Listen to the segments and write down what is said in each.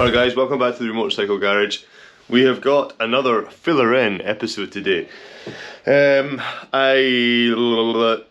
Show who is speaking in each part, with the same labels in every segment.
Speaker 1: Alright guys, welcome back to the Motorcycle Garage. We have got another filler-in episode today. A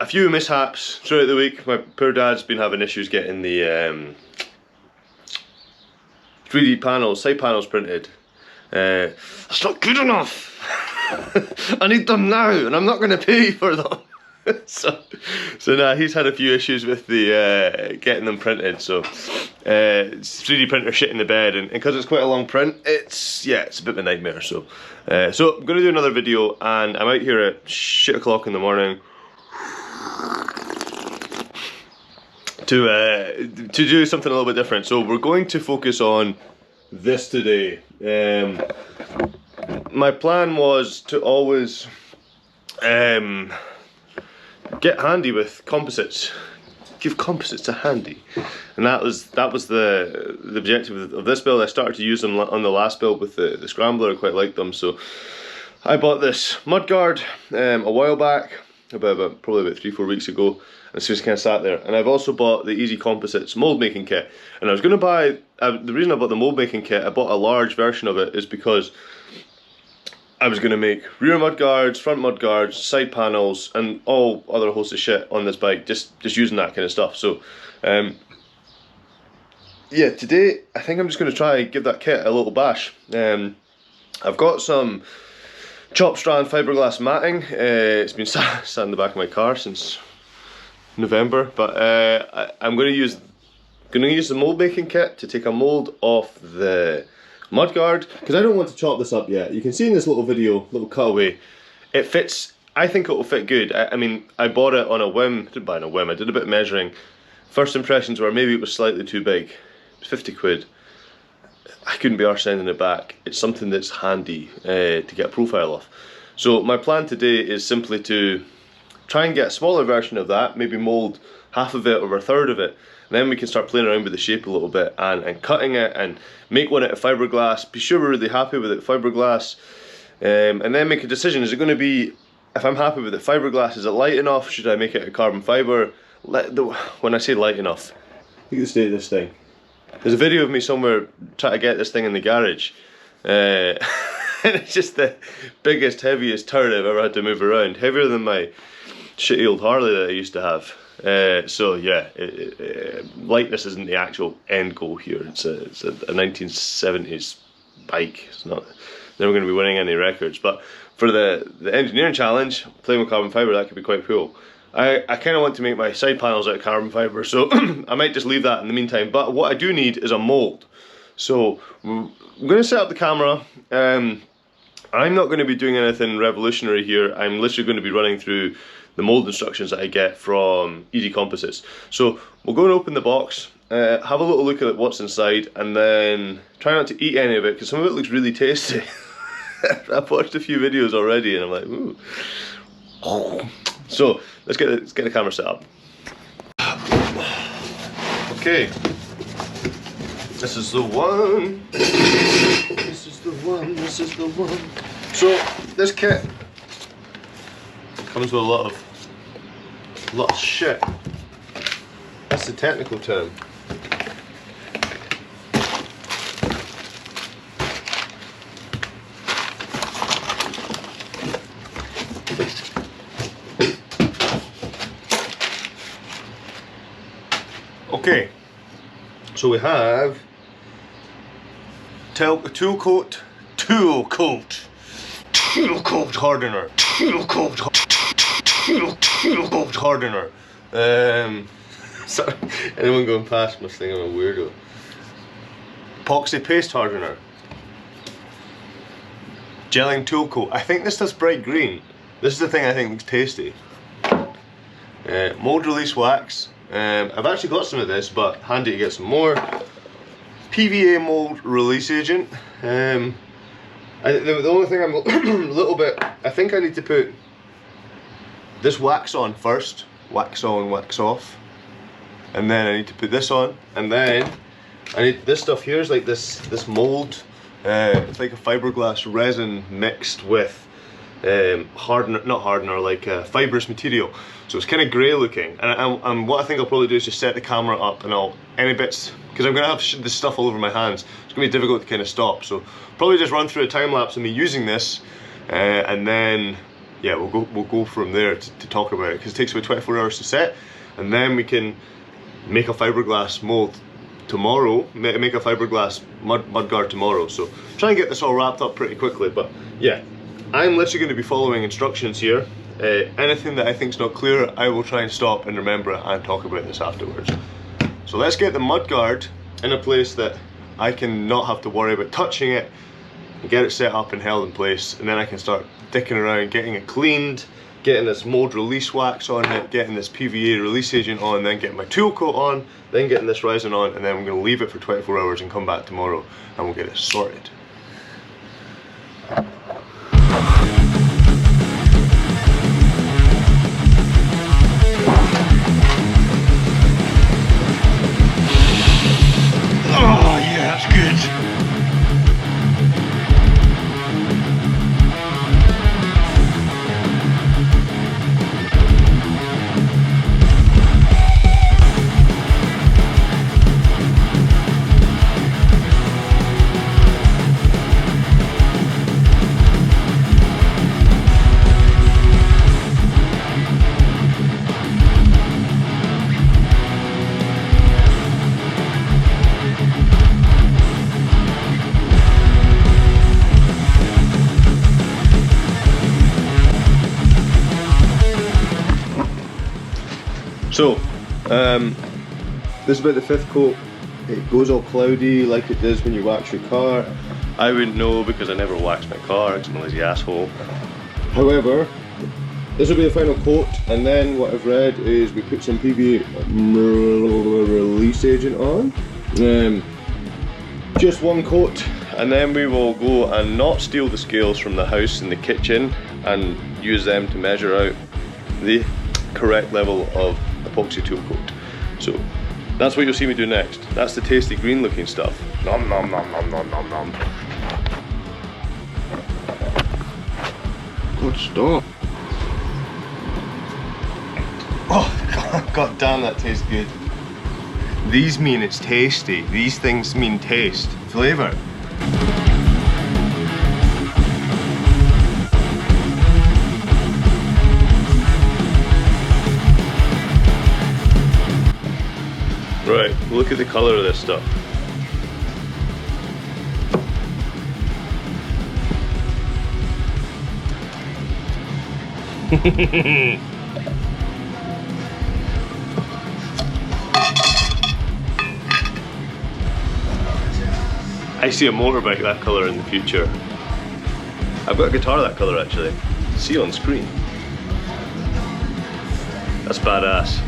Speaker 1: few mishaps throughout the week. My poor dad's been having issues getting the 3D panels, side panels printed. That's not good enough! I need them now and I'm not going to pay for them. so now he's had a few issues with the getting them printed, so it's 3D printer shit in the bed, and because it's quite a long print, it's a bit of a nightmare. So I'm going to do another video, and I'm out here at shit o'clock in the morning to do something a little bit different. So we're going to focus on this today. My plan was to always get handy with composites, give composites a handy, and that was the objective of this build. I started to use them on the last build with the scrambler. I quite liked them, so I bought this mudguard a while back, probably about 3-4 weeks ago, and it's just kind of sat there. And I've also bought the Easy Composites mold making kit, and I was going to buy, the reason I bought the mold making kit, I bought a large version of it, is because I was going to make rear mudguards, front mudguards, side panels, and all other host of shit on this bike, just using that kind of stuff. So, yeah, today I think I'm just going to try and give that kit a little bash. I've got some chop strand fiberglass matting. It's been sat in the back of my car since November, but I'm going to use the mold making kit to take a mold off the mudguard, because I don't want to chop this up yet. You can see in this little video, little cutaway, it fits. I think it will fit good. I mean, I bought it on a whim. I didn't buy it on a whim, I did a bit of measuring. First impressions were maybe it was slightly too big. It was 50 quid. I couldn't be arsed sending it back. It's something that's handy to get a profile of. So my plan today is simply to try and get a smaller version of that, maybe mold half of it or a third of it, and then we can start playing around with the shape a little bit and cutting it and make one out of fibreglass. Be sure we're really happy with it, fibreglass, and then make a decision. Is it going to be, if I'm happy with it, fibreglass, is it light enough? Should I make it a carbon fibre? When I say light enough, look at the state of this thing. There's a video of me somewhere trying to get this thing in the garage, and it's just the biggest, heaviest turd I've ever had to move around. Heavier than my shitty old Harley that I used to have. So yeah, lightness isn't the actual end goal here. It's a 1970s bike. It's not never going to be winning any records, but for the engineering challenge, playing with carbon fibre, that could be quite cool. I kind of want to make my side panels out of carbon fibre, so I might just leave that in the meantime. But what I do need is a mould. So I'm going to set up the camera. I'm not going to be doing anything revolutionary here. I'm literally going to be running through the mold instructions that I get from Easy Composites. So we'll go and open the box, have a little look at what's inside, and then try not to eat any of it, because some of it looks really tasty. I've watched a few videos already and I'm like, ooh. So let's get the camera set up. Okay, this is the one. This is the one. This is the one. So this kit comes with a lot of shit. That's the technical term. Okay, so we have tool coat hardener. Hardener. Sorry, anyone going past must think I'm a weirdo. Epoxy paste hardener. Gelling tool coat. I think this does bright green. This is the thing I think looks tasty. Mold release wax. I've actually got some of this, but handy to get some more. PVA mold release agent. The only thing I'm a little bit, I think I need to put this wax on first. Wax on, wax off. And then I need to put this on, and then I need this stuff here is like this mold. It's like a fiberglass resin mixed with fibrous material, so it's kind of grey looking. And what I think I'll probably do is just set the camera up, and any bits because I'm going to have this stuff all over my hands. It's going to be difficult to kind of stop, so probably just run through a time lapse of me using this, and then yeah, we'll go from there to talk about it, because it takes about 24 hours to set, and then we can make a fiberglass mold tomorrow, make a fiberglass mudguard tomorrow. So try and get this all wrapped up pretty quickly. But yeah, I'm literally going to be following instructions here. Anything that I think's not clear, I will try and stop and remember it and talk about this afterwards. So let's get the mudguard in a place that I can not have to worry about touching it, and get it set up and held in place, and then I can start dicking around, getting it cleaned, getting this mold release wax on it, getting this PVA release agent on, then getting my tool coat on, then getting this resin on, and then I'm going to leave it for 24 hours and come back tomorrow and we'll get it sorted.
Speaker 2: Oh yeah, that's good.
Speaker 1: So, this is about the 5th coat. It goes all cloudy like it does when you wax your car. I wouldn't know because I never wax my car, it's a lazy asshole. However, this will be the final coat, and then what I've read is we put some PVA release agent on. Just one coat, and then we will go and not steal the scales from the house in the kitchen and use them to measure out the correct level of epoxy tool coat. So that's what you'll see me do next. That's the tasty green looking stuff. Nom nom nom nom nom nom nom. Good stuff. Oh god damn, that tastes good. These mean it's tasty. These things mean taste, flavour. Right, look at the colour of this stuff. I see a motorbike that colour in the future. I've got a guitar that colour actually. See on screen. That's badass.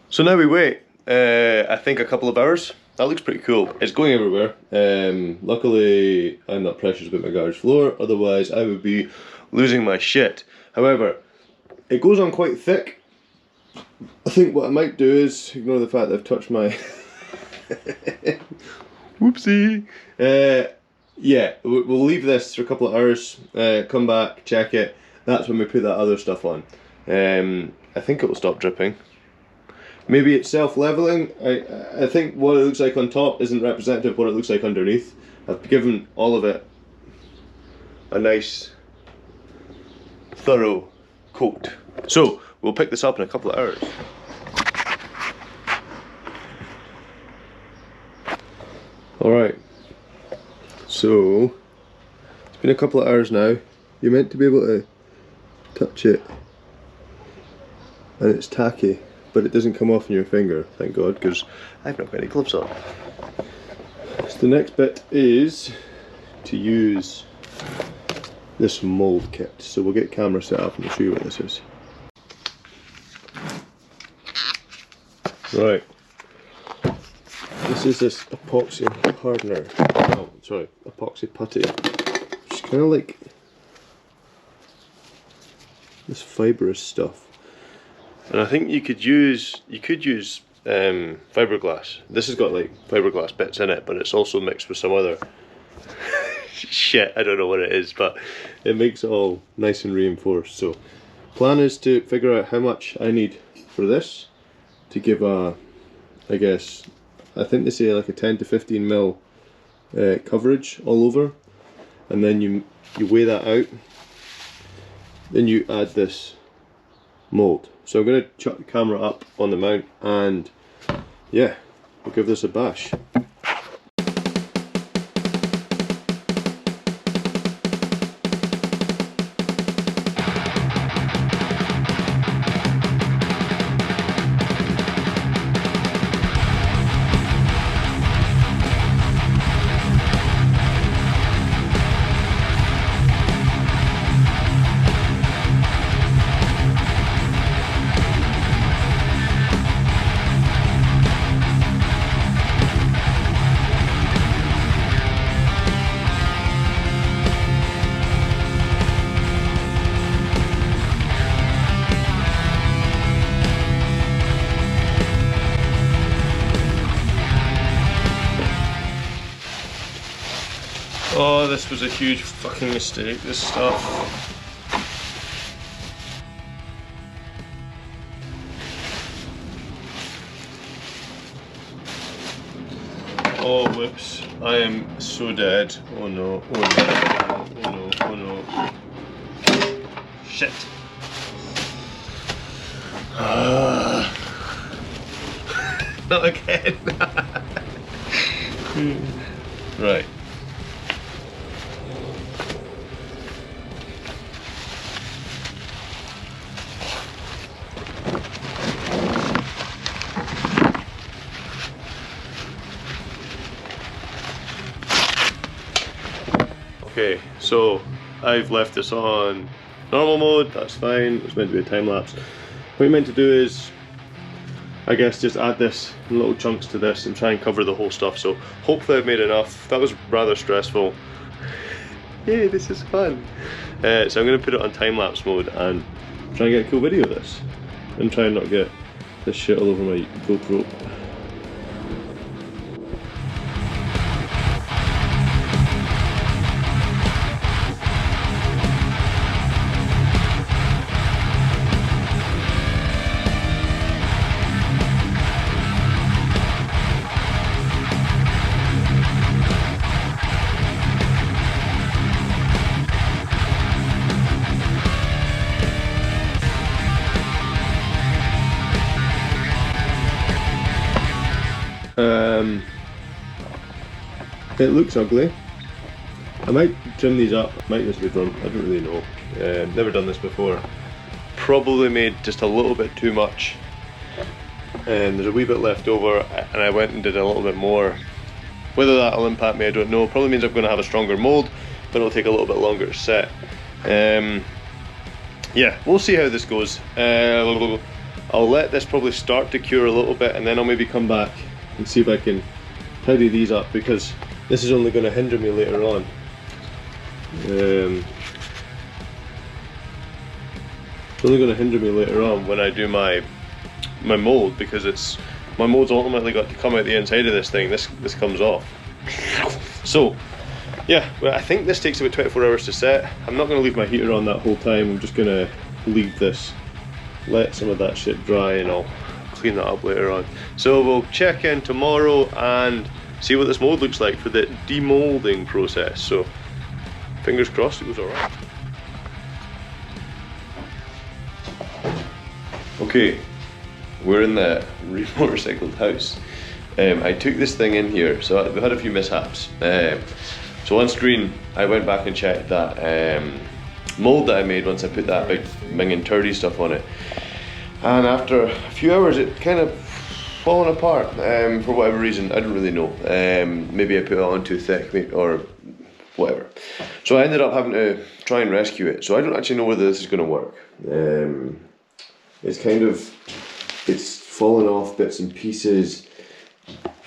Speaker 1: So now we wait, I think a couple of hours. That looks pretty cool. It's going everywhere. Luckily, I'm not precious about my garage floor, otherwise I would be losing my shit. However, it goes on quite thick. I think what I might do is ignore the fact that I've touched my... Whoopsie! Yeah, we'll leave this for a couple of hours, come back, check it. That's when we put that other stuff on. I think it will stop dripping. Maybe it's self-leveling. I think what it looks like on top isn't representative of what it looks like underneath. I've given all of it a nice, thorough coat. So, we'll pick this up in a couple of hours. Alright, so it's been a couple of hours now. You're meant to be able to touch it and it's tacky, but it doesn't come off in your finger, thank God, because I've not got any gloves on. So the next bit is to use this mould kit. So we'll get camera set up and I'll show you what this is. Right. This is this epoxy hardener. Oh, sorry, epoxy putty. It's kind of like this fibrous stuff. And I think you could use fibreglass. This has got like fibreglass bits in it, but it's also mixed with some other shit, I don't know what it is, but it makes it all nice and reinforced. So plan is to figure out how much I need for this to give a, I guess, I think they say like a 10 to 15 mil coverage all over, and then you weigh that out, then you add this mould. So I'm going to chuck the camera up on the mount and yeah, we'll give this a bash. Oh, this was a huge fucking mistake, this stuff. Oh, whoops. I am so dead. Oh no, oh no, oh no, oh no. Shit. Not again. Right. Okay, so I've left this on normal mode, that's fine, it's meant to be a time lapse. What you're meant to do is, I guess, just add this in little chunks to this and try and cover the whole stuff. So hopefully I've made enough. That was rather stressful. Yay, this is fun. So I'm going to put it on time lapse mode and try and get a cool video of this. And try and not get this shit all over my GoPro. It looks ugly. I might trim these up, might just leave them, I don't really know. Never done this before. Probably made just a little bit too much. And there's a wee bit left over and I went and did a little bit more. Whether that'll impact me, I don't know. Probably means I'm going to have a stronger mould, but it'll take a little bit longer to set. Yeah, we'll see how this goes. I'll let this probably start to cure a little bit and then I'll maybe come back and see if I can tidy these up, because this is only going to hinder me later on. It's only going to hinder me later on when I do my mould, because my mould's ultimately got to come out the inside of this thing. This comes off. So yeah, well, I think this takes about 24 hours to set. I'm not going to leave my heater on that whole time. I'm just going to leave this, let some of that shit dry, and I'll clean that up later on. So we'll check in tomorrow and see what this mould looks like for the demoulding process. So fingers crossed it was alright. Okay, we're in the re-motorcycled house. I took this thing in here, so we had a few mishaps. So on screen, I went back and checked that mould that I made once I put that big minging turdy stuff on it. and after a few hours it kind of fallen apart for whatever reason. I don't really know. Maybe I put it on too thick, or whatever. So I ended up having to try and rescue it. So I don't actually know whether this is going to work. It's fallen off bits and pieces.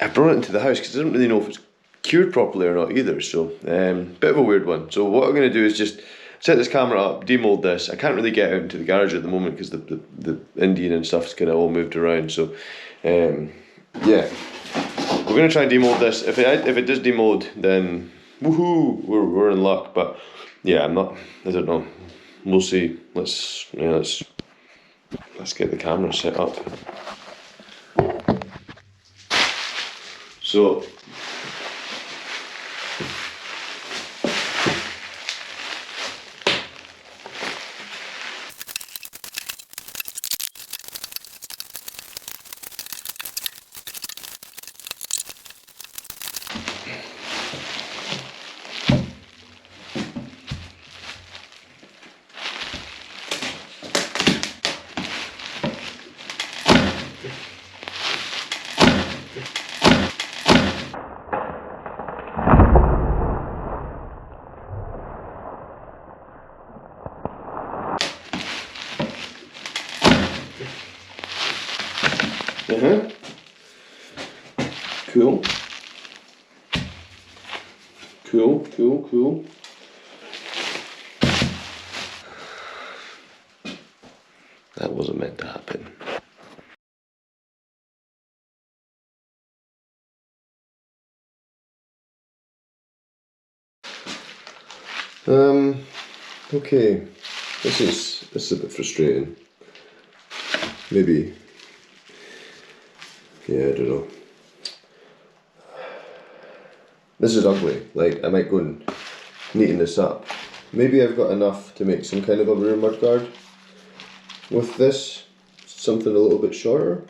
Speaker 1: I brought it into the house because I don't really know if it's cured properly or not either. So bit of a weird one. So what I'm going to do is just set this camera up, demold this. I can't really get out into the garage at the moment because the Indian and stuff is kind of all moved around. So yeah, we're going to try and demold this. If it does demold, then woohoo, we're in luck. But yeah, I don't know. We'll see. Let's get the camera set up. So Cool. That wasn't meant to happen. Okay. This is a bit frustrating. Maybe, yeah, I don't know. This is ugly. Like, I might go and neaten this up. Maybe I've got enough to make some kind of a rear mudguard with this. Something a little bit shorter.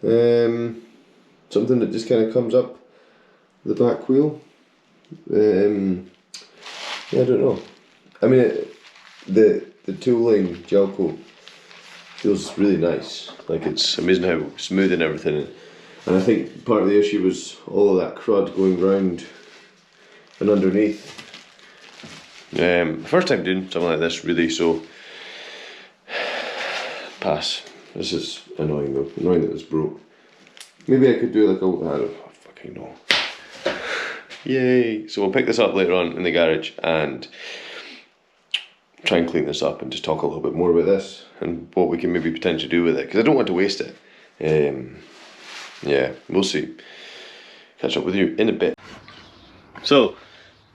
Speaker 1: Something that just kind of comes up the back wheel. Yeah, I don't know. I mean, the tooling gel coat feels really nice. Like, it's amazing how smooth and everything. And I think part of the issue was all of that crud going round and underneath. First time doing something like this, really, so pass. This is annoying though. Annoying that this broke. Maybe I could do like I don't fucking know. Yay! So we'll pick this up later on in the garage and try and clean this up and just talk a little bit more about this and what we can maybe potentially do with it, because I don't want to waste it. Yeah, we'll see. Catch up with you in a bit. So,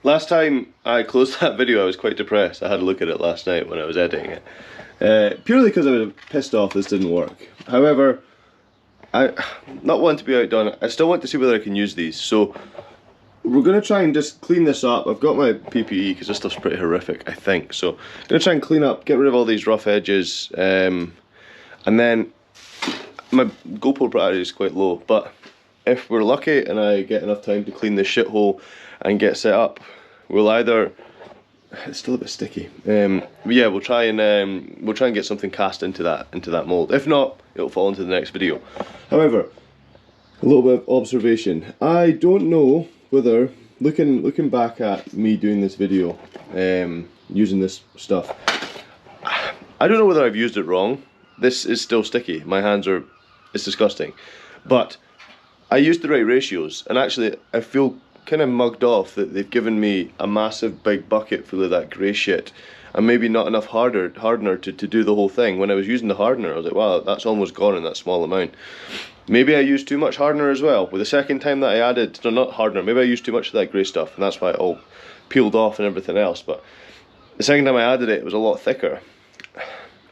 Speaker 1: last time I closed that video I was quite depressed. I had a look at it last night when I was editing it. Purely because I was pissed off this didn't work. However, I not wanting to be outdone, I still want to see whether I can use these. So, we're going to try and just clean this up. I've got my PPE because this stuff's pretty horrific, I think. So, I'm going to try and clean up, get rid of all these rough edges, and then my GoPro battery is quite low, but if we're lucky and I get enough time to clean this shithole and get set up, we'll either, it's still a bit sticky, yeah, we'll try and get something cast into that mould. If not, it'll fall into the next video. However, a little bit of observation. I don't know whether, looking back at me doing this video, using this stuff, I don't know whether I've used it wrong. This is still sticky. My hands are, it's disgusting. But I used the right ratios, and actually I feel kind of mugged off that they've given me a massive big bucket full of that grey shit and maybe not enough hardener to do the whole thing. When I was using the hardener, I was like, wow, that's almost gone in that small amount. Maybe I used too much hardener as well. With the second time that I added, no, not hardener, maybe I used too much of that grey stuff, and that's why it all peeled off and everything else. But the second time I added it, it was a lot thicker.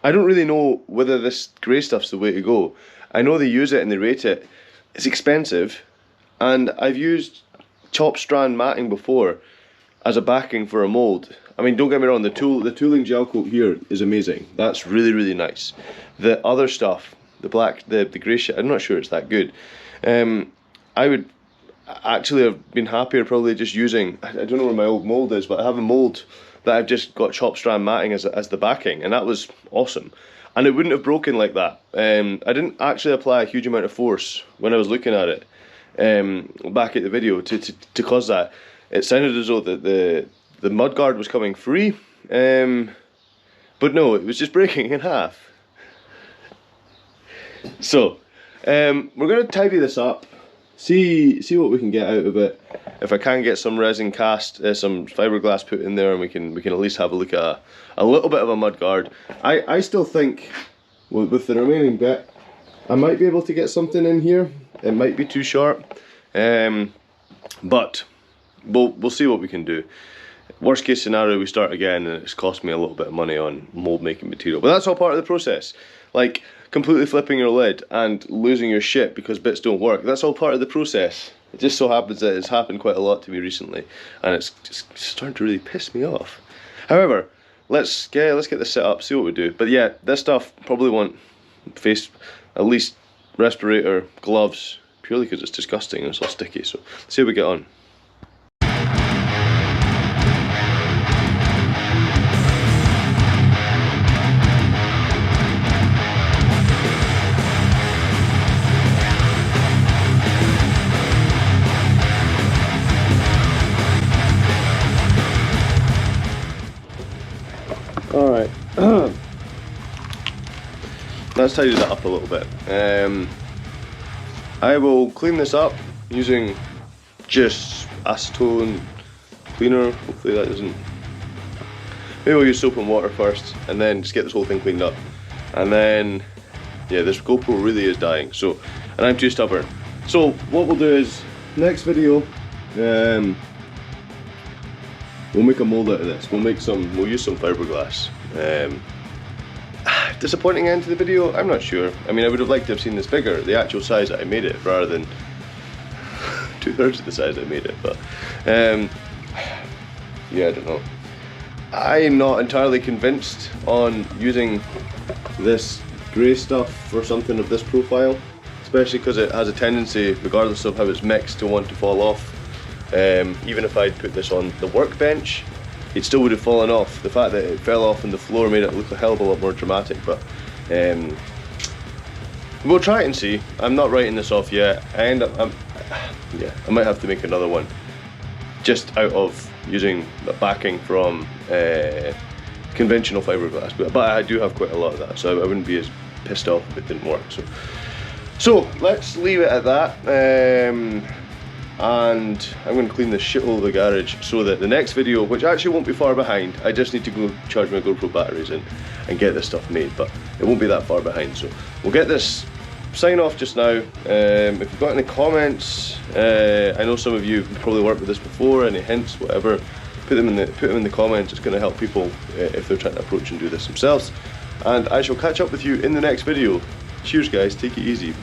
Speaker 1: I don't really know whether this grey stuff's the way to go. I know they use it and they rate it. It's expensive, and I've used chopped strand matting before as a backing for a mould. I mean, don't get me wrong, the tooling gel coat here is amazing. That's really, really nice. The other stuff, the black, the grey shit, I'm not sure it's that good. I would actually have been happier probably just using, I don't know where my old mould is, but I have a mould that I've just got chopped strand matting as the backing, and that was awesome. and it wouldn't have broken like that. I didn't actually apply a huge amount of force when I was looking at it back at the video to cause that. It sounded as though the mudguard was coming free, but no, it was just breaking in half. So we're going to tidy this up, see what we can get out of it. If I can get some resin cast, some fiberglass put in there, and we can at least have a look at a little bit of a mudguard. I still think with the remaining bit, I might be able to get something in here. It might be too sharp, but we'll see what we can do. Worst case scenario, we start again and it's cost me a little bit of money on mold making material, but that's all part of the process. Like completely flipping your lid and losing your shit because bits don't work, that's all part of the process. It just so happens that it's happened quite a lot to me recently, and it's just starting to really piss me off. However, let's get this set up, see what we do. But yeah, this stuff probably won't face at least respirator, gloves, purely because it's disgusting and it's all sticky. So let's see how we get on. Alright, let's tidy that up a little bit. I will clean this up using just acetone cleaner. Hopefully that doesn't... Maybe we'll use soap and water first and then just get this whole thing cleaned up. And then, yeah, this GoPro really is dying, so, and I'm too stubborn. So what we'll do is, next video, we'll make a mould out of this. We'll use some fiberglass. Disappointing end to the video? I'm not sure. I mean, I would have liked to have seen this bigger, the actual size that I made it, rather than 2/3 of the size I made it. But yeah, I don't know. I'm not entirely convinced on using this grey stuff for something of this profile, especially because it has a tendency, regardless of how it's mixed, to want to fall off. Even if I'd put this on the workbench, it still would have fallen off. The fact that it fell off on the floor made it look a hell of a lot more dramatic, but we'll try it and see. I'm not writing this off yet, and yeah, I might have to make another one just out of using the backing from conventional fiberglass, but I do have quite a lot of that, so I wouldn't be as pissed off if it didn't work. So let's leave it at that. And I'm going to clean the shithole of the garage so that the next video, which actually won't be far behind, I just need to go charge my GoPro batteries in and get this stuff made, but it won't be that far behind. So we'll get this sign off just now. If you've got any comments, I know some of you have probably worked with this before, any hints, whatever, put them in the comments. It's going to help people if they're trying to approach and do this themselves. And I shall catch up with you in the next video. Cheers guys, take it easy.